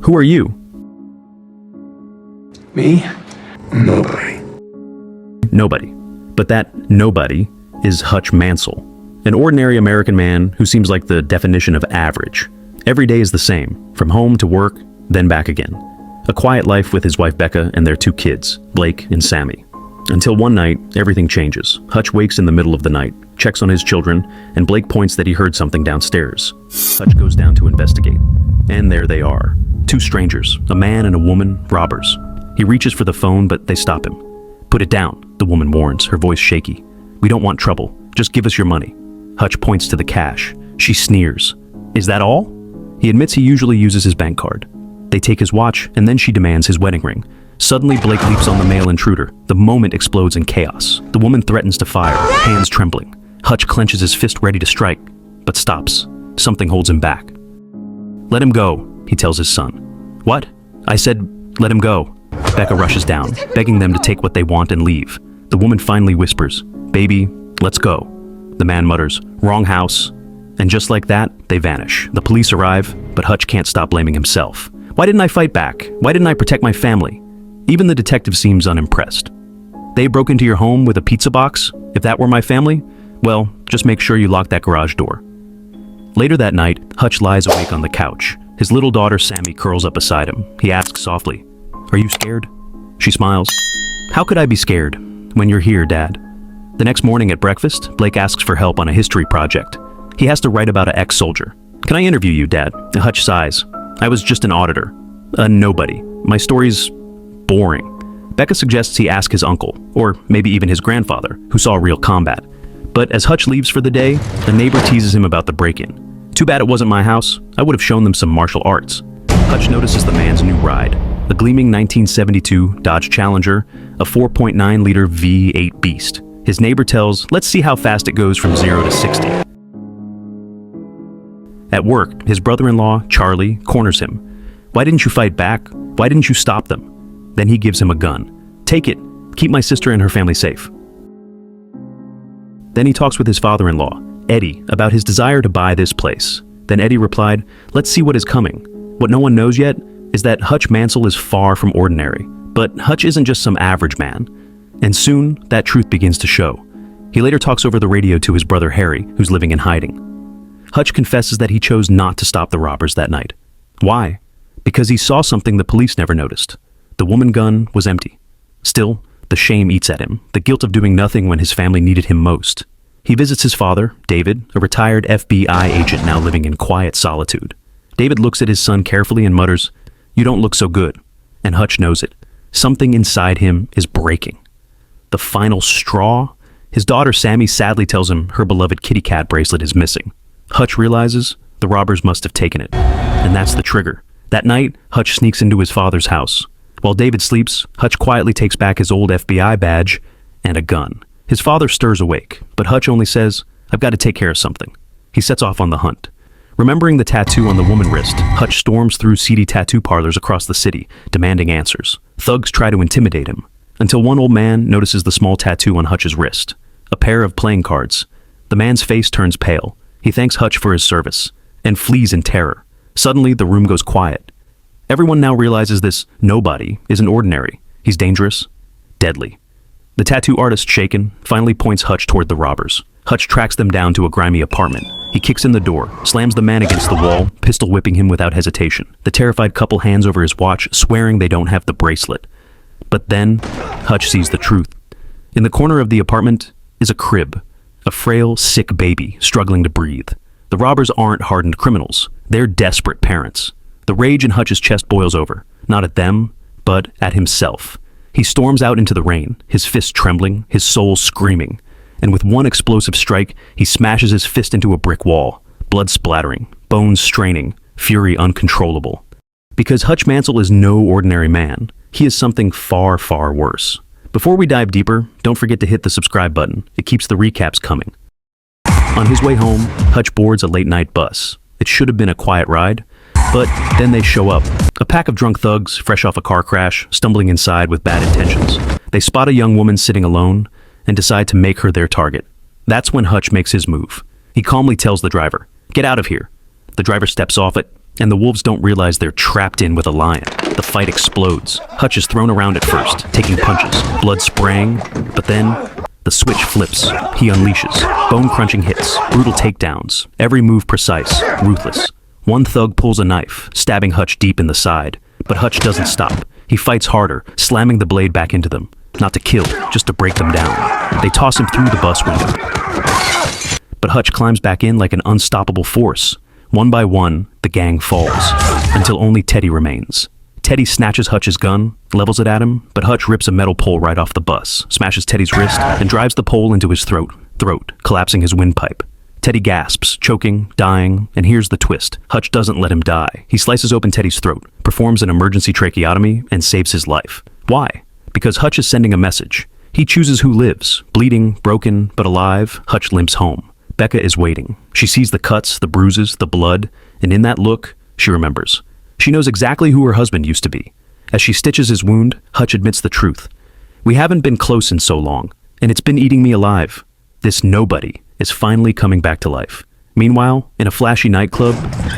Who are you? Me? Nobody. Nobody. But that nobody is Hutch Mansell, an ordinary American man who seems like the definition of average. Every day is the same, from home to work, then back again. A quiet life with his wife Becca and their 2 kids, Blake and Sammy. Until one night, everything changes. Hutch wakes in the middle of the night, checks on his children, and Blake points that he heard something downstairs. Hutch goes down to investigate. And there they are. 2 strangers, a man and a woman, robbers. He reaches for the phone, but they stop him. "Put it down," the woman warns, her voice shaky. "We don't want trouble. Just give us your money." Hutch points to the cash. She sneers. "Is that all?" He admits he usually uses his bank card. They take his watch, and then she demands his wedding ring. Suddenly, Blake leaps on the male intruder. The moment explodes in chaos. The woman threatens to fire, hands trembling. Hutch clenches his fist ready to strike, but stops. Something holds him back. "Let him go," he tells his son. "What?" "I said, let him go." Becca rushes down, begging them to take what they want and leave. The woman finally whispers, "Baby, let's go." The man mutters, "Wrong house." And just like that, they vanish. The police arrive, but Hutch can't stop blaming himself. "Why didn't I fight back? Why didn't I protect my family?" Even the detective seems unimpressed. "They broke into your home with a pizza box? If that were my family? Well, just make sure you lock that garage door." Later that night, Hutch lies awake on the couch. His little daughter Sammy curls up beside him. He asks softly, "Are you scared?" She smiles. "How could I be scared when you're here, Dad?" The next morning at breakfast, Blake asks for help on a history project. He has to write about an ex-soldier. "Can I interview you, Dad?" Hutch sighs. "I was just an auditor. A nobody. My story's boring." Becca suggests he ask his uncle, or maybe even his grandfather, who saw real combat. But as Hutch leaves for the day, a neighbor teases him about the break-in. "Too bad it wasn't my house. I would have shown them some martial arts." Hutch notices the man's new ride, a gleaming 1972 Dodge Challenger, a 4.9-liter V8 beast. His neighbor tells, "Let's see how fast it goes from 0 to 60. At work, his brother-in-law, Charlie, corners him. "Why didn't you fight back? Why didn't you stop them?" Then he gives him a gun. "Take it. Keep my sister and her family safe." Then he talks with his father-in-law, Eddie, about his desire to buy this place. Then Eddie replied, "Let's see what is coming. What no one knows yet is that Hutch Mansell is far from ordinary. But Hutch isn't just some average man." And soon, that truth begins to show. He later talks over the radio to his brother Harry, who's living in hiding. Hutch confesses that he chose not to stop the robbers that night. Why? Because he saw something the police never noticed. The woman gun was empty. Still, the shame eats at him, the guilt of doing nothing when his family needed him most. He visits his father, David, a retired FBI agent now living in quiet solitude. David looks at his son carefully and mutters, "You don't look so good." And Hutch knows it. Something inside him is breaking. The final straw? His daughter Sammy sadly tells him her beloved kitty cat bracelet is missing. Hutch realizes the robbers must have taken it. And that's the trigger. That night, Hutch sneaks into his father's house. While David sleeps, Hutch quietly takes back his old FBI badge and a gun. His father stirs awake, but Hutch only says, "I've got to take care of something." He sets off on the hunt. Remembering the tattoo on the woman's wrist, Hutch storms through seedy tattoo parlors across the city, demanding answers. Thugs try to intimidate him, until one old man notices the small tattoo on Hutch's wrist, a pair of playing cards. The man's face turns pale. He thanks Hutch for his service, and flees in terror. Suddenly, the room goes quiet. Everyone now realizes this nobody isn't ordinary. He's dangerous, deadly. The tattoo artist, shaken, finally points Hutch toward the robbers. Hutch tracks them down to a grimy apartment. He kicks in the door, slams the man against the wall, pistol whipping him without hesitation. The terrified couple hands over his watch, swearing they don't have the bracelet. But then, Hutch sees the truth. In the corner of the apartment is a crib, a frail, sick baby struggling to breathe. The robbers aren't hardened criminals. They're desperate parents. The rage in Hutch's chest boils over, not at them, but at himself. He storms out into the rain, his fists trembling, his soul screaming. And with one explosive strike, he smashes his fist into a brick wall, blood splattering, bones straining, fury uncontrollable. Because Hutch Mansell is no ordinary man, he is something far, far worse. Before we dive deeper, don't forget to hit the subscribe button. It keeps the recaps coming. On his way home, Hutch boards a late-night bus. It should have been a quiet ride, but then they show up. A pack of drunk thugs, fresh off a car crash, stumbling inside with bad intentions. They spot a young woman sitting alone and decide to make her their target. That's when Hutch makes his move. He calmly tells the driver, "Get out of here." The driver steps off it, and the wolves don't realize they're trapped in with a lion. The fight explodes. Hutch is thrown around at first, taking punches, blood spraying, but then the switch flips. He unleashes. Bone-crunching hits, brutal takedowns, every move precise, ruthless. One thug pulls a knife, stabbing Hutch deep in the side, but Hutch doesn't stop. He fights harder, slamming the blade back into them. Not to kill, just to break them down. They toss him through the bus window. But Hutch climbs back in like an unstoppable force. One by one, the gang falls, until only Teddy remains. Teddy snatches Hutch's gun, levels it at him, but Hutch rips a metal pole right off the bus, smashes Teddy's wrist, and drives the pole into his throat, collapsing his windpipe. Teddy gasps, choking, dying, and here's the twist. Hutch doesn't let him die. He slices open Teddy's throat, performs an emergency tracheotomy, and saves his life. Why? Because Hutch is sending a message. He chooses who lives. Bleeding, broken, but alive, Hutch limps home. Becca is waiting. She sees the cuts, the bruises, the blood, and in that look, she remembers. She knows exactly who her husband used to be. As she stitches his wound, Hutch admits the truth. We haven't been close in so long, and it's been eating me alive. This nobody is finally coming back to life. Meanwhile, in a flashy nightclub,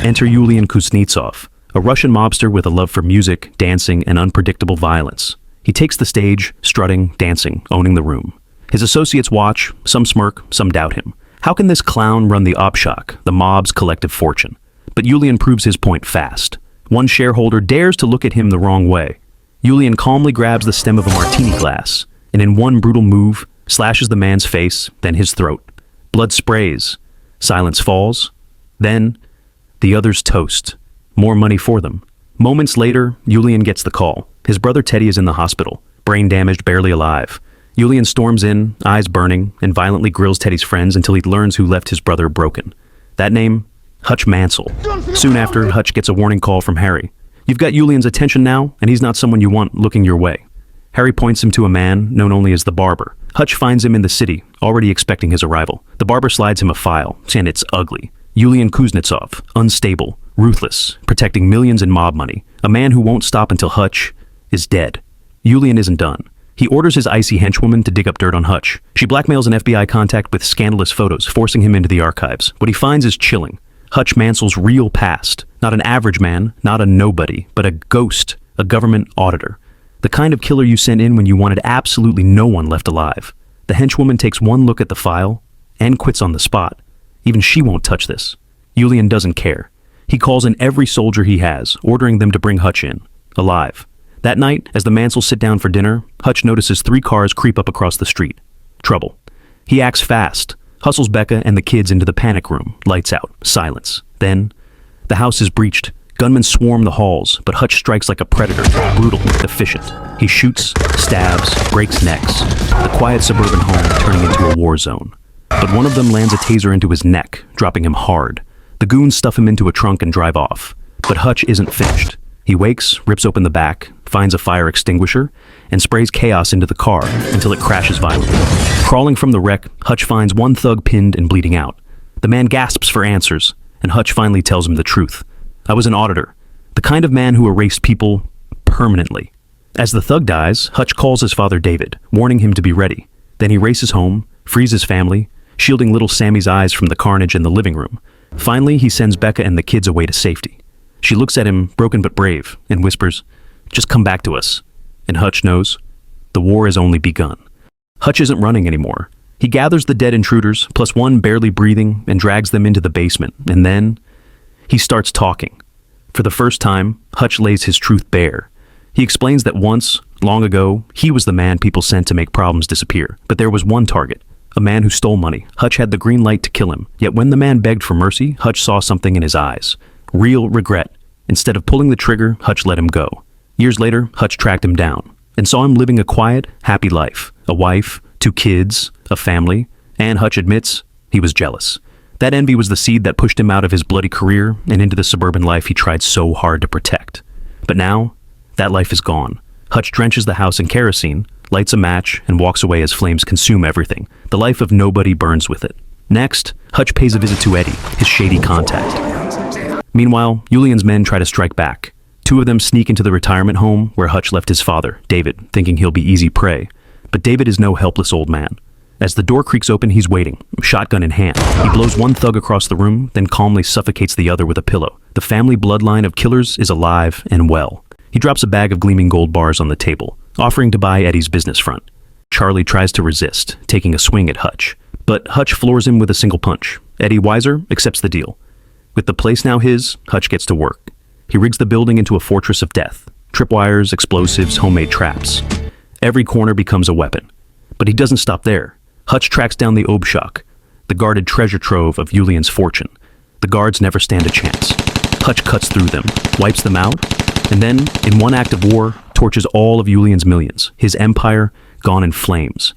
enter Yulian Kuznetsov, a Russian mobster with a love for music, dancing, and unpredictable violence. He takes the stage, strutting, dancing, owning the room. His associates watch, some smirk, some doubt him. How can this clown run the Obshak, the mob's collective fortune? But Yulian proves his point fast. One shareholder dares to look at him the wrong way. Yulian calmly grabs the stem of a martini glass, and in one brutal move, slashes the man's face, then his throat. Blood sprays. Silence falls. Then, the others toast. More money for them. Moments later, Yulian gets the call. His brother Teddy is in the hospital, brain damaged, barely alive. Yulian storms in, eyes burning, and violently grills Teddy's friends until he learns who left his brother broken. That name? Hutch Mansell. Soon after, Hutch gets a warning call from Harry. You've got Yulian's attention now, and he's not someone you want looking your way. Harry points him to a man known only as the barber. Hutch finds him in the city, already expecting his arrival. The barber slides him a file, and it's ugly. Yulian Kuznetsov, unstable, ruthless, protecting millions in mob money. A man who won't stop until Hutch is dead. Yulian isn't done. He orders his icy henchwoman to dig up dirt on Hutch. She blackmails an FBI contact with scandalous photos, forcing him into the archives. What he finds is chilling. Hutch Mansell's real past. Not an average man, not a nobody, but a ghost, a government auditor. The kind of killer you sent in when you wanted absolutely no one left alive. The henchwoman takes one look at the file and quits on the spot. Even she won't touch this. Yulian doesn't care. He calls in every soldier he has, ordering them to bring Hutch in, alive. That night, as the Mansells sit down for dinner, Hutch notices 3 cars creep up across the street. Trouble. He acts fast, hustles Becca and the kids into the panic room. Lights out. Silence. Then, the house is breached. Gunmen swarm the halls, but Hutch strikes like a predator, brutal, efficient. He shoots, stabs, breaks necks. The quiet suburban home turning into a war zone. But one of them lands a taser into his neck, dropping him hard. The goons stuff him into a trunk and drive off. But Hutch isn't finished. He wakes, rips open the back, finds a fire extinguisher, and sprays chaos into the car until it crashes violently. Crawling from the wreck, Hutch finds one thug pinned and bleeding out. The man gasps for answers, and Hutch finally tells him the truth. I was an auditor, the kind of man who erased people permanently. As the thug dies, Hutch calls his father David, warning him to be ready. Then he races home, frees his family, shielding little Sammy's eyes from the carnage in the living room. Finally, he sends Becca and the kids away to safety. She looks at him, broken but brave, and whispers, "Just come back to us." And Hutch knows, the war has only begun. Hutch isn't running anymore. He gathers the dead intruders, plus one barely breathing, and drags them into the basement, and then he starts talking. For the first time, Hutch lays his truth bare. He explains that once, long ago, he was the man people sent to make problems disappear. But there was one target, a man who stole money. Hutch had the green light to kill him. Yet when the man begged for mercy, Hutch saw something in his eyes. Real regret. Instead of pulling the trigger, Hutch let him go. Years later, Hutch tracked him down and saw him living a quiet, happy life. A wife, 2 kids, a family, and Hutch admits he was jealous. That envy was the seed that pushed him out of his bloody career and into the suburban life he tried so hard to protect. But now, that life is gone. Hutch drenches the house in kerosene, lights a match, and walks away as flames consume everything. The life of nobody burns with it. Next, Hutch pays a visit to Eddie, his shady contact. Meanwhile, Yulian's men try to strike back. 2 of them sneak into the retirement home where Hutch left his father, David, thinking he'll be easy prey. But David is no helpless old man. As the door creaks open, he's waiting, shotgun in hand. He blows one thug across the room, then calmly suffocates the other with a pillow. The family bloodline of killers is alive and well. He drops a bag of gleaming gold bars on the table, offering to buy Eddie's business front. Charlie tries to resist, taking a swing at Hutch. But Hutch floors him with a single punch. Eddie, wiser, accepts the deal. With the place now his, Hutch gets to work. He rigs the building into a fortress of death. Tripwires, explosives, homemade traps. Every corner becomes a weapon. But he doesn't stop there. Hutch tracks down the Obshok, the guarded treasure trove of Julian's fortune. The guards never stand a chance. Hutch cuts through them, wipes them out, and then, in one act of war, torches all of Julian's millions, his empire gone in flames.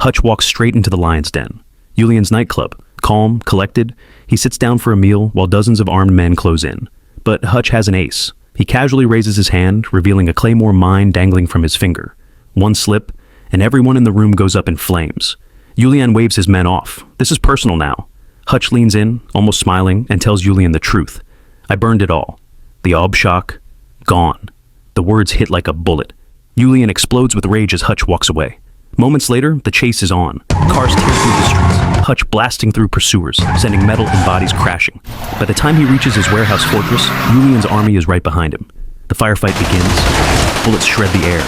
Hutch walks straight into the lion's den. Julian's nightclub. Calm, collected, he sits down for a meal while dozens of armed men close in. But Hutch has an ace. He casually raises his hand, revealing a claymore mine dangling from his finger. One slip, and everyone in the room goes up in flames. Julian waves his men off. This is personal now. Hutch leans in, almost smiling, and tells Julian the truth. I burned it all. The Obshok, gone. The words hit like a bullet. Julian explodes with rage as Hutch walks away. Moments later, the chase is on. Cars tear through the streets, Hutch blasting through pursuers, sending metal and bodies crashing. By the time he reaches his warehouse fortress, Julian's army is right behind him. The firefight begins. Bullets shred the air.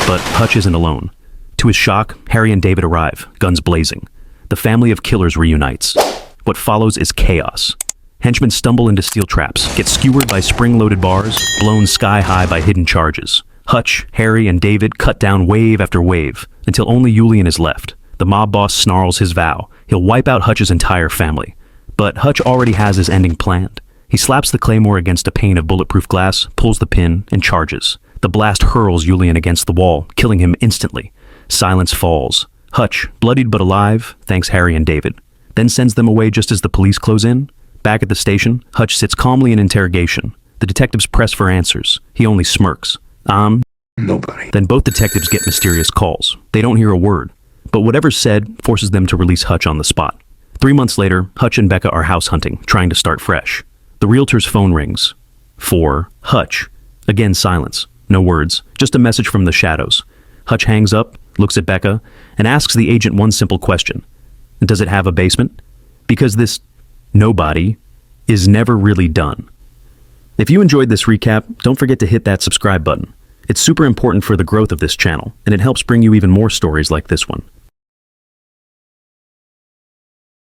But Hutch isn't alone. To his shock, Harry and David arrive, guns blazing. The family of killers reunites. What follows is chaos. Henchmen stumble into steel traps, get skewered by spring-loaded bars, blown sky-high by hidden charges. Hutch, Harry, and David cut down wave after wave, until only Julian is left. The mob boss snarls his vow. He'll wipe out Hutch's entire family. But Hutch already has his ending planned. He slaps the claymore against a pane of bulletproof glass, pulls the pin, and charges. The blast hurls Julian against the wall, killing him instantly. Silence falls. Hutch, bloodied but alive, thanks Harry and David, then sends them away just as the police close in. Back at the station, Hutch sits calmly in interrogation. The detectives press for answers. He only smirks. Nobody. Then both detectives get mysterious calls. They don't hear a word. But whatever's said forces them to release Hutch on the spot. 3 months later, Hutch and Becca are house hunting, trying to start fresh. The realtor's phone rings. For Hutch. Again, silence. No words. Just a message from the shadows. Hutch hangs up, looks at Becca, and asks the agent one simple question. Does it have a basement? Because this nobody is never really done. If you enjoyed this recap, don't forget to hit that subscribe button. It's super important for the growth of this channel, and it helps bring you even more stories like this one.